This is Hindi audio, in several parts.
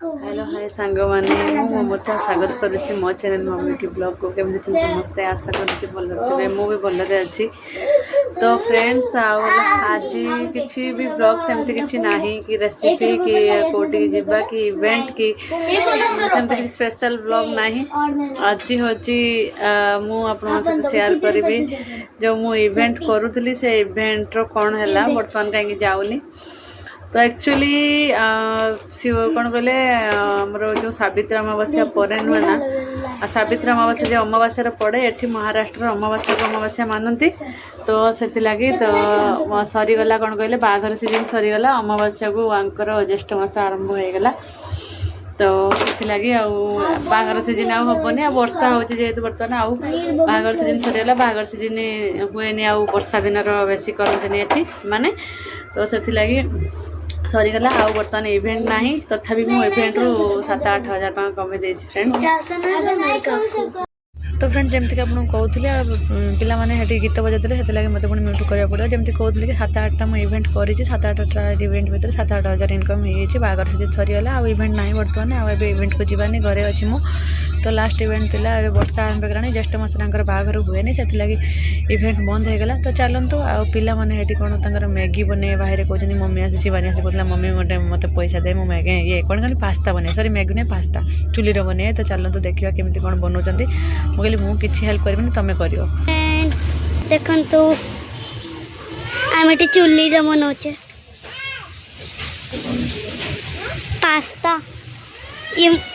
हेलो हाय सांग मैंने ममता स्वागत करुच्ची मो चैनल मम्मी की ब्लॉग को केमती समस्ते आशा करुच्ची भल थे मुझे भलरे अच्छी। तो फ्रेंड्स आज किसी भी ब्लॉग सेमती किसी नाही कि रेसिपी कि कोटी जीवा कि इवेंट कि सेमती किसी स्पेशल ब्लॉग नाही। आज हूँ आपन शेयर करी जो मु इवेंट करूली से इवेंट रो कौन है बर्तमान कहीं जाऊनी। तो एक्चुअली कौन कहले आमर जो सावित्री अमावास्या पर नुहे ना सावित्री अमावास्या जो अमावास्या पड़े ये महाराष्ट्र अमावास्या को अमावास्या मानती। तो से लगी तो सरीगला कौन कहले बाघर सीजन सरीगला अमावास्या को आंकर ज्येष्ठ मास आरंभ होगला। तो से लगी बाघर सीजन आबनी वर्षा हो जेहेतु बर्तमान आउ बाघर सीजन सरीगला बाघर सीजन हुए वर्षा दिन बेसी करते ये माने। तो से लगी सरीगला आउ बर्तमान इवेंट नाही तथापि मु इवेंट रु 7-8 हजार टका कमे देछि फ्रेंड्स। तो फ्रेंड्स जमती कि आपको कहते पिला माने हेटी गीत बजाते से लगे मत पुणी म्यूट करा पड़ो जमी कहते कि 7-8टा मुझे इवेंट करी 7-8टा इवेंट भितर 7-8 हजार इनकम हो बागर सीजन सरीगला आ इवेंट ना बर्तमान आए इवेंट को जीवानी घरे अच्छी मु। तो लास्ट इवेंट थिला वर्षा आरंभ कलानी ज्येष्ठ मास बाहाघर हुए से लगी इवेंट बंद होगला। तो चलतु आ पिला माने हेटी कौन तर मैगी बने बाहर कहते मम्मी आसी शिवानी आसी कहला मम्मी मोटे मत पैसा दे मु मैगी ये कौन कहली पास्ता बने सरी मैगी नहीं पास्ता चुली बने। तो चलतु देखा केमती कौन बनाऊँच मुझे मुझे किसी हेल्प करी तुम कर देखु आम चुली बनाऊे पास्ता।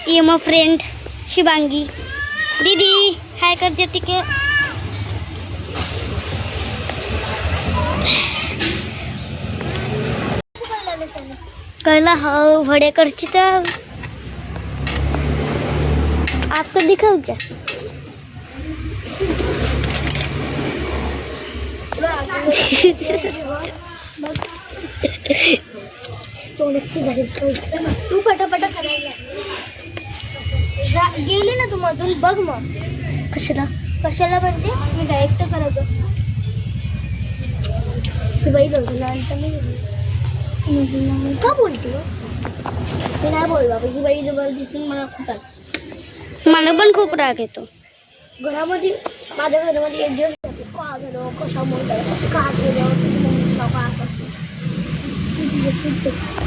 ये मो फ्रेंड शिवांगी दीदी हाय कर दिया टिके। कहला हाँ भड़े कर आपको दिखाऊं क्या? तू पटापटा करायला गेली ना तू मधून बघ मग कशाला कशाला म्हणजे मी डायरेक्ट करत बाई का बोलते मी नाही बोल बाबा ही बाई जबरदस्ती मला पण खूप राग येतो घरामध्ये माझ्या घरामध्ये एक दिवस का झालं कशामुळे का केलं असं